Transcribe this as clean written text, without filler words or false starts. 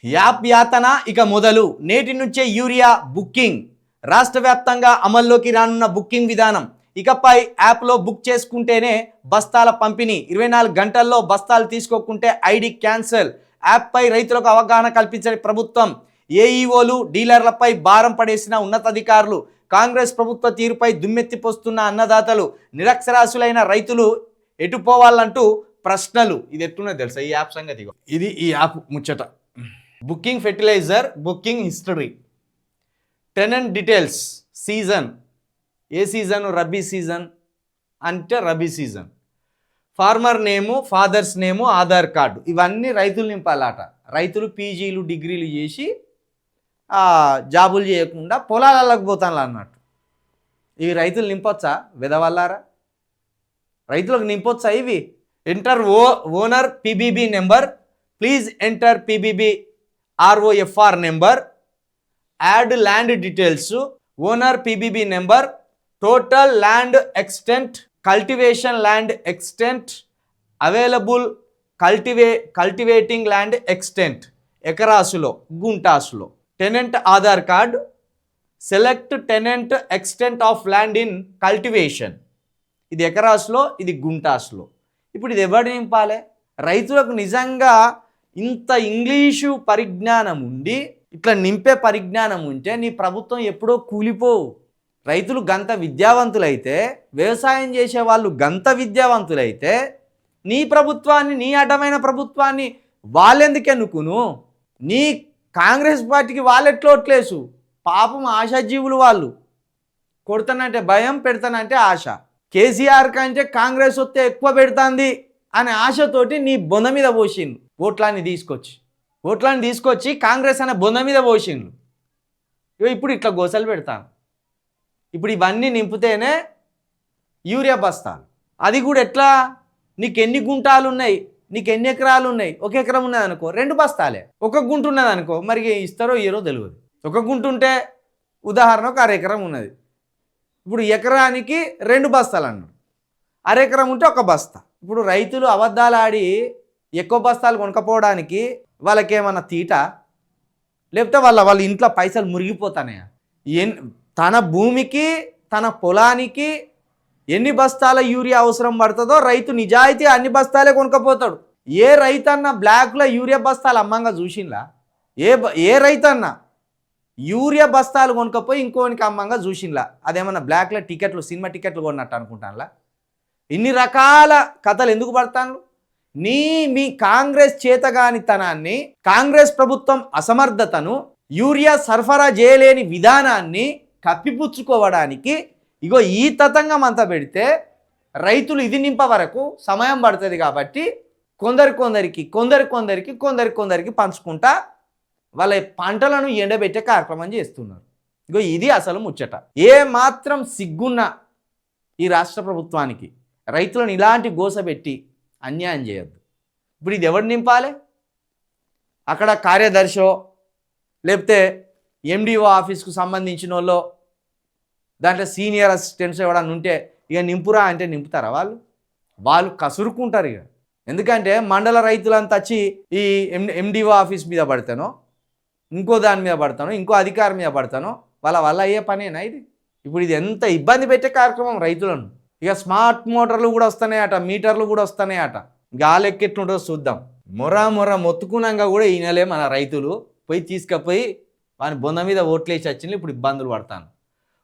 App యాతన ఇక మొదలు. నేటి నుంచే యూరియా బుకింగ్. రాష్ట్ర వ్యాప్తంగా అమల్లోకి రానున్న బుకింగ్ విధానం. ఇకపై యాప్లో బుక్ చేసుకుంటేనే బస్తాల పంపిణీ. 24 గంటల్లో బస్తాలు తీసుకోకుంటే ఐడి క్యాన్సల్. యాప్పై రైతులకు అవగాహన కల్పించే ప్రభుత్వం. ఏఈఓలు డీలర్లపై భారం పడేసిన ఉన్నతాధికారులు. కాంగ్రెస్ ప్రభుత్వ తీరుపై దుమ్మెత్తిపోస్తున్న అన్నదాతలు. నిరక్షరాస్యులైన రైతులు ఎటుపోవాలంటూ ప్రశ్నలు. ఇది ఎట్లున్నది తెలుసా ఈ యాప్ సంగతి? ఇది ఈ యాప్ ముచ్చట. Booking fertilizer, booking history, tenant details, season, ఏ సీజన్? రబీ సీజన్ అంటే rabi season. Farmer name, father's name, Aadhaar card, ఇవన్నీ రైతులు నింపాలట. రైతులు పీజీలు డిగ్రీలు చేసి జాబులు చేయకుండా పొలాలకు పోతాను అన్నట్టు. ఇవి రైతులు నింపొచ్చా? వెదవల్లారా, రైతులకు నింపొచ్చా ఇవి? Enter owner PBB number. Please enter PBB ROFR number. Add land details, owner PBB number, total land extent, cultivation land extent, available cultivating land extent ఎకరాసులో, గుంటాసులో. Tenant Aadhaar card. Select tenant extent of land in cultivation. ఇది ఎకరాసులో, ఇది గుంటాసులో. ఇప్పుడు ఇది ఎవరు నింపాలి? రైతులకు నిజంగా ఇంత ఇంగ్లీషు పరిజ్ఞానం ఉండి ఇట్లా నింపే పరిజ్ఞానం ఉంటే నీ ప్రభుత్వం ఎప్పుడో కూలిపోవు. రైతులు గంత విద్యావంతులైతే, వ్యవసాయం చేసే వాళ్ళు గంత విద్యావంతులైతే నీ ప్రభుత్వాన్ని, నీ అడ్డమైన ప్రభుత్వాన్ని వాళ్ళెందుకు ఎన్నుకును? నీ కాంగ్రెస్ పార్టీకి వాళ్ళెట్లోట్లేసు. పాపం ఆశాజీవులు వాళ్ళు. కొడతానంటే భయం, పెడతానంటే ఆశ. కేసీఆర్ కంటే కాంగ్రెస్ వస్తే ఎక్కువ పెడుతుంది అనే ఆశతోటి నీ బొంద మీద పోసిండు. ఓట్లాన్ని తీసుకొచ్చి కాంగ్రెస్ అనే బొంద మీద పోసిండు. ఇప్పుడు ఇట్లా గోసలు పెడతాను. ఇప్పుడు ఇవన్నీ నింపితేనే యూరియా బస్తాలు. అది కూడా ఎట్లా? నీకు ఎన్ని గుంటాలు ఉన్నాయి, నీకు ఎన్ని ఎకరాలు ఉన్నాయి? 1 ఎకరం ఉన్నది అనుకో, 2 బస్తాలే. 1 గుంట ఉన్నది అనుకో, మరి ఇస్తారో ఇయ్యరో తెలియదు. 1 గుంట ఉంటే ఉదాహరణకు 1/2 ఎకరం ఉన్నది. ఇప్పుడు ఎకరానికి 2 బస్తాలు అన్నాడు. 1/2 ఎకరం ఉంటే 1 బస్తా. ఇప్పుడు రైతులు అబద్ధాలు ఆడి ఎక్కువ బస్తాలు కొనకపోవడానికి వాళ్ళకేమన్నా తీట? లేకపోతే వాళ్ళ ఇంట్లో పైసలు మురిగిపోతానయా? తన భూమికి, తన పొలానికి ఎన్ని బస్తాల యూరియా అవసరం పడుతుందో రైతు నిజాయితీ అన్ని బస్తాలే కొనుక్కపోతాడు. ఏ రైతన్న బ్లాక్లో యూరియా బస్తాలు అమ్మంగా చూసిందా? ఏ రైతన్న యూరియా బస్తాలు కొనుక్కపోయి ఇంకోనికి అమ్మంగా చూసిందా? అదేమన్నా బ్లాక్లో టికెట్లు, సినిమా టికెట్లు కొన్నట్టు అనుకుంటానులా. ఇన్ని రకాల కథలు ఎందుకు పడతాను? మీ కాంగ్రెస్ చేతగానితనాన్ని, కాంగ్రెస్ ప్రభుత్వం అసమర్థతను, యూరియా సరఫరా చేయలేని విధానాన్ని కప్పిపుచ్చుకోవడానికి ఇగో ఈ తతంగం అంతా పెడితే రైతులు ఇది నింప వరకు సమయం పడుతుంది. కాబట్టి కొందరికి పంచుకుంటా వాళ్ళ పంటలను ఎండబెట్టే కార్యక్రమం చేస్తున్నారు. ఇగో ఇది అసలు ముచ్చట. ఏ మాత్రం సిగ్గున్న ఈ రాష్ట్ర ప్రభుత్వానికి రైతులను ఇలాంటి గోసబెట్టి అన్యాయం చేయొద్దు. ఇప్పుడు ఇది ఎవరు నింపాలి? అక్కడ కార్యదర్శో లేకపోతే ఎండిఓ ఆఫీస్కు సంబంధించిన వాళ్ళో, దాంట్లో సీనియర్ అసిస్టెంట్స్ ఎవడన్నా ఉంటే ఇక నింపురా అంటే నింపుతారా? వాళ్ళు కసురుకుంటారు. ఇక ఎందుకంటే మండల రైతులంతా వచ్చి ఈ ఎండిఓ ఆఫీస్ మీద పడతానో, ఇంకో దాని మీద పడతానో, ఇంకో అధికారం మీద పడతానో, వాళ్ళ వల్ల అయ్యే పనేనా ఇది? ఇప్పుడు ఇది ఎంత ఇబ్బంది పెట్టే కార్యక్రమం రైతులను. ఇక స్మార్ట్ మోటార్లు కూడా వస్తున్నాయట, మీటర్లు కూడా వస్తున్నాయట. గాలెక్కెట్లుంటో చూద్దాం. మొర మొత్తుకున్నాక కూడా ఈ నెలే మన రైతులు పోయి తీసుకుపోయి వాని బొంద మీద ఓట్లేసి వచ్చింది. ఇప్పుడు ఇబ్బందులు పడతాను.